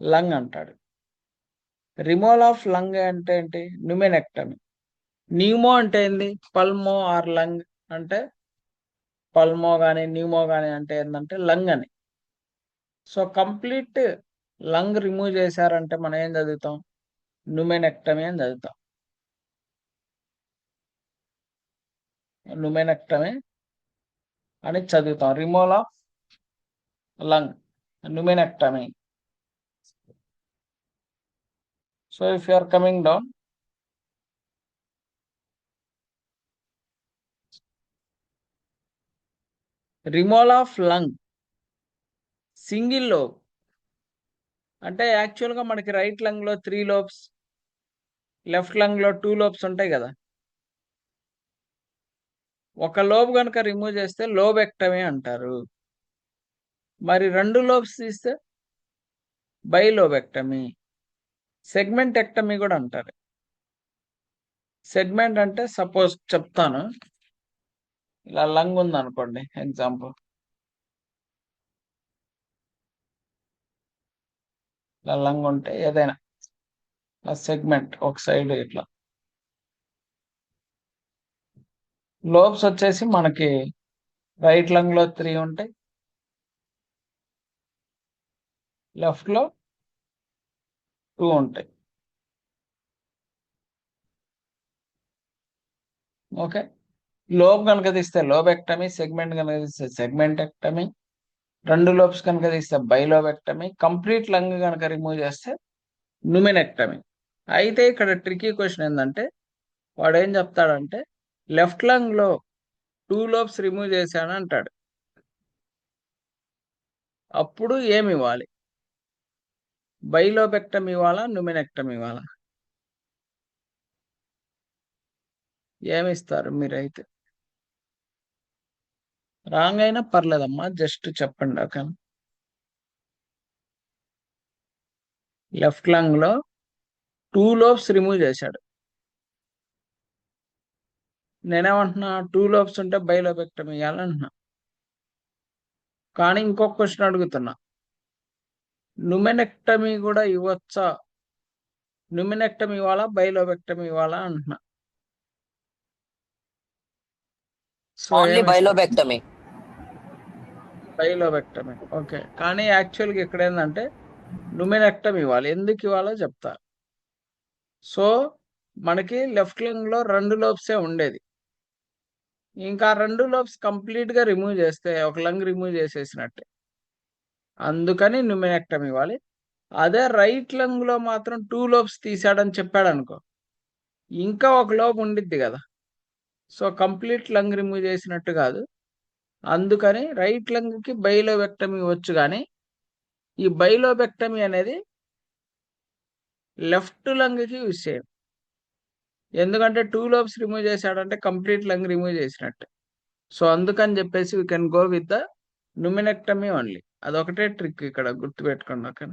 లంగ్ అంటాడు. రిమూవల్ ఆఫ్ లంగ్ అంటే ఏంటి, న్యూమెనెక్టమీ. న్యూమో అంటే ఏంది, పల్మో ఆర్ లంగ్ అంటే పల్మో కానీ న్యూమో కానీ అంటే ఏంటంటే లంగ్ అని. సో కంప్లీట్ లంగ్ రిమూవ్ చేశారంటే మనం ఏం చదువుతాం, న్యూమెనెక్టమీ అని చదువుతాం. న్యూమెనెక్టమీ అని చదువుతాం. Removal of lung, pneumonectomy. So if you are coming down, removal of lung single lobe అంటే యాక్చువల్గా మనకి రైట్ లంగ్ లో 3 లోబ్స్, లెఫ్ట్ లంగ్ లో 2 లోబ్స్ ఉంటాయి కదా. ఒక లోబ్ కనుక రిమూవ్ చేస్తే లోబెక్టమీ అంటారు. మరి 2 లోబ్స్ తీస్తే బైలోబెక్టమీ, సెగ్మెంట్ ఎక్టమీ కూడా అంటారు. సెగ్మెంట్ అంటే సపోజ్ చెప్తాను, ఇలా లంగ్ ఉంది అనుకోండి ఎగ్జాంపుల్, ఇలా లంగ్ ఉంటే ఏదైనా సెగ్మెంట్ ఒక సైడ్ ఇట్లా. లోబ్స్ వచ్చేసి మనకి రైట్ లంగ్ లో 3 ఉంటాయి, లెఫ్ట్ లో 2 ఉంటాయి. ఓకే, లోబ్ కనుక తీస్తే లోబెక్టమీ, సెగ్మెంట్ కనుక తీస్తే సెగ్మెంట్ ఎక్టమీ, 2 లోబ్స్ కనుక తీస్తే బైలోబెక్టమీ, కంప్లీట్ లంగ్ కనుక రిమూవ్ చేస్తే న్యూమెనెక్టమీ. అయితే ఇక్కడ ట్రికీ క్వశ్చన్ ఏంటంటే, వాడు ఏం చెప్తాడంటే లెఫ్ట్ లంగ్ లో 2 లోబ్స్ రిమూవ్ చేశాను అంటాడు. అప్పుడు ఏమి ఇవ్వాలి, బైలోబెక్టమీ ఇవ్వాలా, న్యూమెనెక్టమీ ఇవ్వాలా? ఏమిస్తారు మీరైతే? రాంగ్ అయినా పర్లేదమ్మా, జస్ట్ చెప్పండి. ఓకే, లెఫ్ట్ లంగ్ లో 2 లోబ్స్ రిమూవ్ చేశాడు. నేనేమంటున్నా, 2 లోబ్స్ ఉంటే బైలోబెక్టమీ ఇవ్వాలంటున్నా. కానీ ఇంకొక క్వశ్చన్ అడుగుతున్నా, న్యూమెనెక్టమీ కూడా ఇవ్వచ్చా, న్యూమెనెక్టమీ ఇవ్వాలా, బైలోబెక్టమీ ఇవ్వాలా అంటున్నా. So only bilobectomy. Bilobectomy. Okay, కానీ యాక్చువల్గా ఇక్కడ ఏంటంటే న్యూమెనెక్టమీ ఇవ్వాలి. ఎందుకు ఇవ్వాలో చెప్తా. సో మనకి లెఫ్ట్ లంగ్ లో 2 లోబ్సే ఉండేది, ఇంకా 2 లోబ్స్ కంప్లీట్ గా రిమూవ్ చేస్తే ఒక లంగ్ రిమూవ్ చేసేసినట్టే. అందుకని న్యూమినెక్టమీ ఇవ్వాలి. అదే రైట్ లంగ్ లో మాత్రం 2 లోబ్స్ తీసాడని చెప్పాడు అనుకో, ఇంకా ఒక లోబ్ ఉండిద్ది కదా, సో కంప్లీట్ లంగ్ రిమూవ్ చేసినట్టు కాదు. అందుకని రైట్ లంగ్ కి బైలోబెక్టమీ వచ్చు, కానీ ఈ బైలోబెక్టమీ అనేది లెఫ్ట్ లంగ్ కి యూజ్ చేయం. ఎందుకంటే 2 లోబ్స్ రిమూవ్ చేశాడంటే కంప్లీట్ లంగ్ రిమూవ్ చేసినట్టు. సో అందుకని చెప్పేసి we can go with the pneumonectomy only. అదొకటే ట్రిక్ ఇక్కడ గుర్తుపెట్టుకోండి. ఓకే.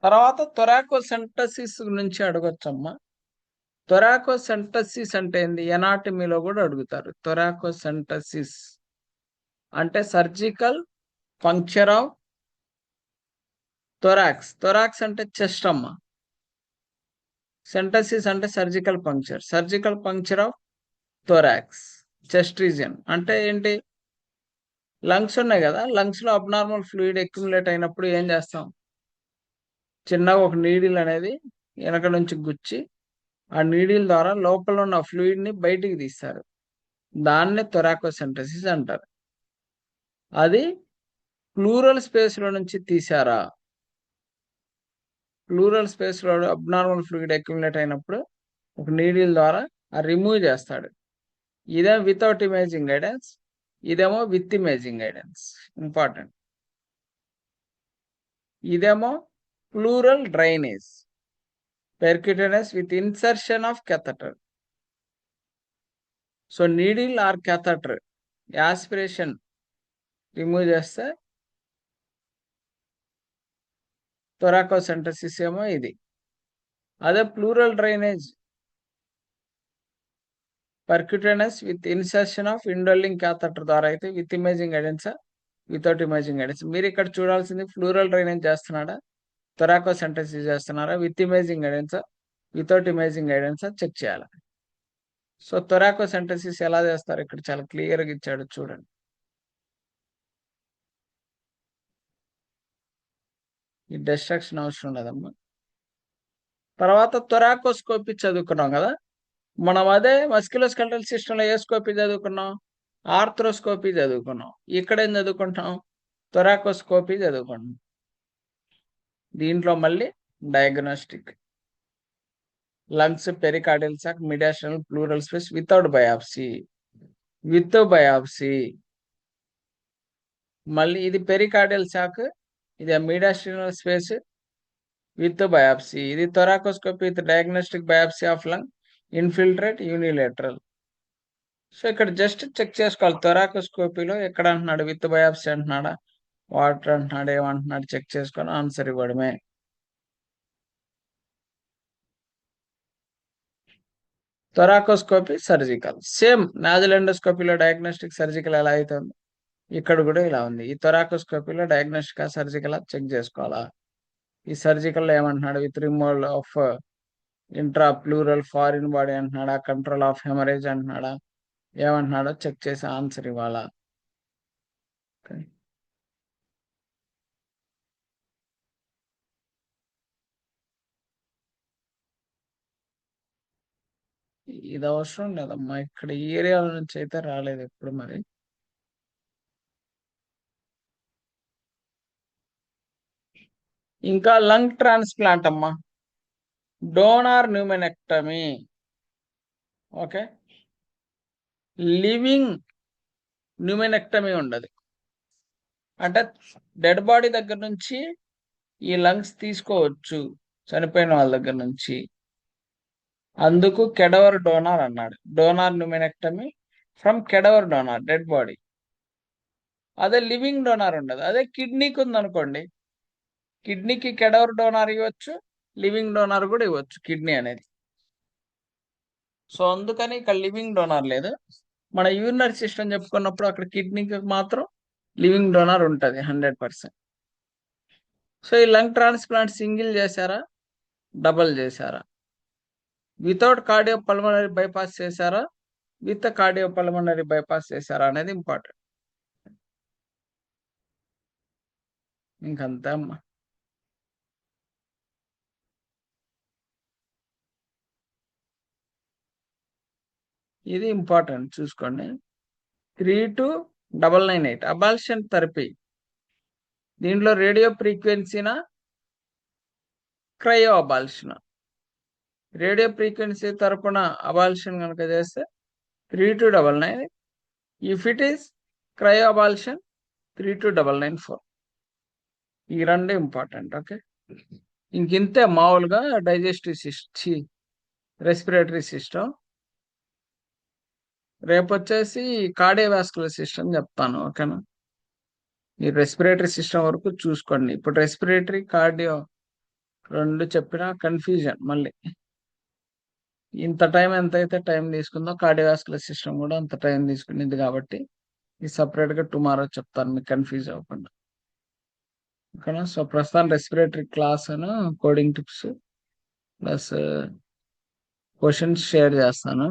తర్వాత థొరాకోసెంటసిస్ నుంచి అడగొచ్చమ్మా. థొరాకోసెంటసిస్ అంటే ఏంది, ఎనాటమీలో కూడా అడుగుతారు. థొరాకోసెంటసిస్ అంటే surgical puncture of thorax. Thorax అంటే చెస్ట్ అమ్మా. సెంటసిస్ అంటే surgical puncture. Surgical puncture of thorax chest region అంటే ఏంటి, లంగ్స్ ఉన్నాయి కదా, లంగ్స్ లో అబ్నార్మల్ ఫ్లూయిడ్ అక్యుములేట్ అయినప్పుడు ఏం చేస్తాం, చిన్నగా ఒక నీడిల్ అనేది వెనక నుంచి గుచ్చి ఆ నీడిల్ ద్వారా లోపల ఉన్న ఫ్లూయిడ్ ని బయటికి తీస్తారు. దాన్నే థొరాకోసెంటసిస్ అంటారు. అది ప్లూరల్ స్పేస్ లో నుంచి తీసారా, ప్లూరల్ స్పేస్ లో అబ్నార్మల్ ఫ్లూయిడ్ అక్యుములేట్ అయినప్పుడు ఒక నీడిల్ ద్వారా రిమూవ్ చేస్తాడు. ఇదేమో వితౌట్ ఇమేజింగ్ గైడెన్స్, ఇదేమో విత్ ఇమేజింగ్ గైడెన్స్. ఇంపార్టెంట్. ఇదేమో pleural drainage percutaneous with insertion of catheter. So needle or catheter aspiration remove చేస్తే థొరాకోసెంటసిస్ ఏమో ఇది. అదే pleural drainage percutaneous with insertion of indwelling catheter ద్వారా అయితే విత్ ఇమేజింగ్ గైడెన్సా, without imaging guidance. మీరు ఇక్కడ చూడాల్సింది ప్లూరల్ డ్రైనేజ్ చేస్తున్నాడా, థొరాకోసెంటసిస్ చేస్తున్నారా, విత్ ఇమేజింగ్ గైడెన్సా, వితౌట్ ఇమేజింగ్ గైడెన్సా చెక్ చేయాలి. సో థొరాకోసెంటసిస్ ఎలా చేస్తారు ఇక్కడ చాలా క్లియర్గా ఇచ్చాడు చూడండి. ఈ డిస్ట్రక్షన్ అవసరం లేదమ్మా. తర్వాత థొరాకోస్కోపీ చదువుకున్నాం కదా మనం. అదే మస్క్యులోస్కెలటల్ సిస్టంలో ఏ స్కోపీ చదువుకున్నాం, ఆర్థ్రోస్కోపీ చదువుకున్నాం. ఇక్కడ ఏం చదువుకుంటాం, థొరాకోస్కోపీ చదువుకుంటాం. దీంట్లో మళ్ళీ diagnostic lungs, pericardial sac, mediastinal, pleural space without biopsy, with biopsy. మళ్ళీ ఇది పెరికార్డియల్ సాక్, ఇది మిడాస్ట్రినల్ స్పేస్ విత్ బయాప్సీ. ఇది thoracoscopy with diagnostic biopsy of lung, infiltrate, unilateral. So ఇక్కడ జస్ట్ చెక్ చేసుకోవాలి థొరాకోస్కోపీలో ఎక్కడ అంటున్నాడు, విత్ బయాప్సీ అంటున్నాడా, వాటర్ అంటున్నాడు, ఏమంటున్నాడు చెక్ చేసుకొని ఆన్సర్ ఇవ్వడమే. Thoracoscopy surgical same. నాజల్ ఎండోస్కోపీలో డయాగ్నోస్టిక్ సర్జికల్ ఎలా అవుతుంది, ఇక్కడ కూడా ఇలా ఉంది. ఈ థొరాకోస్కోపీలో డయాగ్నోస్టిక్ సర్జికల్ చెక్ చేసుకోవాలా. ఈ సర్జికల్ లో ఏమంటున్నాడు, with removal of intra pleural foreign body అంటున్నాడా, కంట్రోల్ ఆఫ్ హెమరేజ్ అంటున్నాడా, ఏమంటున్నాడో చెక్ చేసి ఆన్సర్ ఇవ్వాలా. ఇది అవసరం లేదమ్మా, ఇక్కడ ఈ ఏరియాల నుంచి అయితే రాలేదు ఎప్పుడు మరి. ఇంకా లంగ్ ట్రాన్స్ప్లాంట్ అమ్మా, డోనార్ న్యూమెనెక్టమీ. ఓకే, లివింగ్ న్యూమెనెక్టమీ ఉండదు. అంటే డెడ్ బాడీ దగ్గర నుంచి ఈ లంగ్స్ తీసుకోవచ్చు చనిపోయిన వాళ్ళ దగ్గర నుంచి. అందుకు కెడవర్ డోనార్ అన్నాడు. Donor pneumonectomy from cadaver donor, dead body. అదే లివింగ్ డోనార్ ఉండదు. అదే కిడ్నీకి ఉందనుకోండి, కిడ్నీకి కెడవర్ డోనార్ ఇవ్వచ్చు, లివింగ్ డోనార్ కూడా ఇవ్వచ్చు కిడ్నీ అనేది. సో అందుకని ఇక్కడ లివింగ్ డోనార్ లేదు. మన యూరినరీ సిస్టమ్ చెప్పుకున్నప్పుడు అక్కడ కిడ్నీకి మాత్రం లివింగ్ డోనార్ ఉంటుంది 100%. సో ఈ లంగ్ ట్రాన్స్ప్లాంట్ సింగిల్ చేశారా, డబల్ చేశారా, వితౌట్ కార్డియో పల్మనరీ బైపాస్ చేశారా, విత్ కార్డియో పల్మనరీ బైపాస్ చేశారా అనేది ఇంపార్టెంట్. ఇంకంతే అమ్మా. ఇది ఇంపార్టెంట్ చూసుకోండి. 32998 అబాల్షన్ థెరపీ. దీంట్లో రేడియో ఫ్రీక్వెన్సీనా క్రయో అబాల్షన్. రేడియో ఫ్రీక్వెన్సీ తరపున అబాల్షన్ కనుక చేస్తే 3299. If it is cryo ablation 32994. ఈ రెండు ఇంపార్టెంట్. ఓకే, ఇంతే మామూలుగా డైజెస్టివ్ సిస్టమ్, రెస్పిరేటరీ సిస్టమ్. రేపు వచ్చేసి కార్డియోవాస్కులర్ సిస్టమ్ చెప్తాను. ఓకేనా, ఈ రెస్పిరేటరీ సిస్టమ్ వరకు చూసుకోండి. ఇప్పుడు రెస్పిరేటరీ కార్డియో రెండు చెప్పినా కన్ఫ్యూజన్. మళ్ళీ ఇంత టైం ఎంతైతే టైం తీసుకుందో కార్డియోవాస్కులర్ సిస్టమ్ కూడా అంత టైం తీసుకునేది కాబట్టి ఇది సపరేట్గా టుమారో చెప్తాను, మీకు కన్ఫ్యూజ్ అవ్వకుండా. ఓకేనా, సో ప్రస్తుతం రెస్పిరేటరీ క్లాస్ అని coding tips plus questions share చేస్తాను,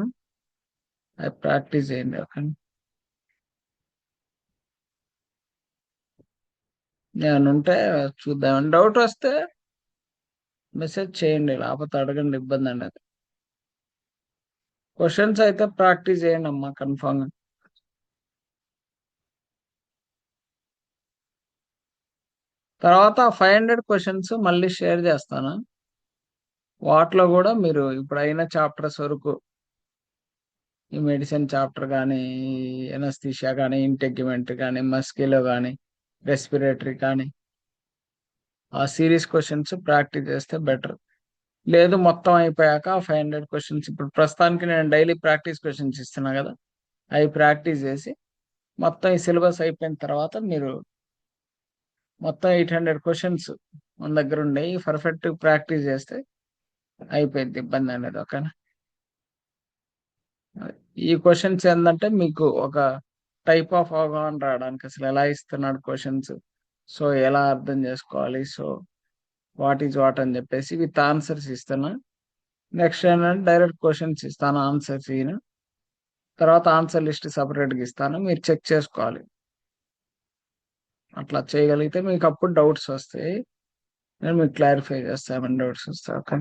అవి ప్రాక్టీస్ చేయండి. ఓకే, నేను ఉంటే చూద్దాం. డౌట్ వస్తే మెసేజ్ చేయండి, లేకపోతే అడగండి, ఇబ్బంది అనేది. క్వశ్చన్స్ అయితే ప్రాక్టీస్ చేయండి అమ్మా కన్ఫామ్గా. తర్వాత 500 క్వశ్చన్స్ మళ్ళీ షేర్ చేస్తాను. వాటిలో కూడా మీరు ఇప్పుడు అయిన చాప్టర్స్ వరకు, ఈ మెడిసిన్ చాప్టర్ కానీ, ఎనస్థీషియా కానీ, ఇంటెగ్యుమెంట్ కానీ, మస్కిలో కానీ, రెస్పిరేటరీ కానీ, ఆ సిరీస్ క్వశ్చన్స్ ప్రాక్టీస్ చేస్తే బెటర్. లేదు మొత్తం అయిపోయాక 500 క్వశ్చన్స్, ఇప్పుడు ప్రస్తుతానికి నేను డైలీ ప్రాక్టీస్ క్వశ్చన్స్ ఇస్తున్నా కదా, అవి ప్రాక్టీస్ చేసి మొత్తం ఈ సిలబస్ అయిపోయిన తర్వాత మీరు మొత్తం 800 క్వశ్చన్స్ మన దగ్గర ఉండే పర్ఫెక్ట్ ప్రాక్టీస్ చేస్తే అయిపోయింది, ఇబ్బంది అనేది. ఓకేనా, ఈ క్వశ్చన్స్ ఏంటంటే మీకు ఒక టైప్ ఆఫ్ అవగాహన రావడానికి, అసలు ఎలా ఇస్తున్నాడు క్వశ్చన్స్, సో ఎలా అర్థం చేసుకోవాలి, సో వాట్ ఈజ్ వాట్ అని చెప్పేసి విత్ ఆన్సర్స్ ఇస్తాను. నెక్స్ట్ ఏంటంటే డైరెక్ట్ క్వశ్చన్స్ ఇస్తాను, ఆన్సర్స్ ఇయ్యను. తర్వాత ఆన్సర్ లిస్ట్ సపరేట్గా ఇస్తాను, మీరు చెక్ చేసుకోవాలి. అట్లా చేయగలిగితే మీకు అప్పుడు డౌట్స్ వస్తాయి, నేను మీకు క్లారిఫై చేస్తాను ఏమైనా డౌట్స్ వస్తాయి. ఓకే,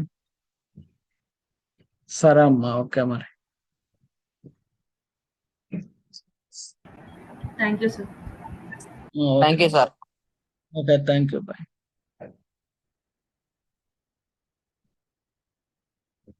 సరే అమ్మా. ఓకే మరి, thank you sir. Okay, thank you, bye.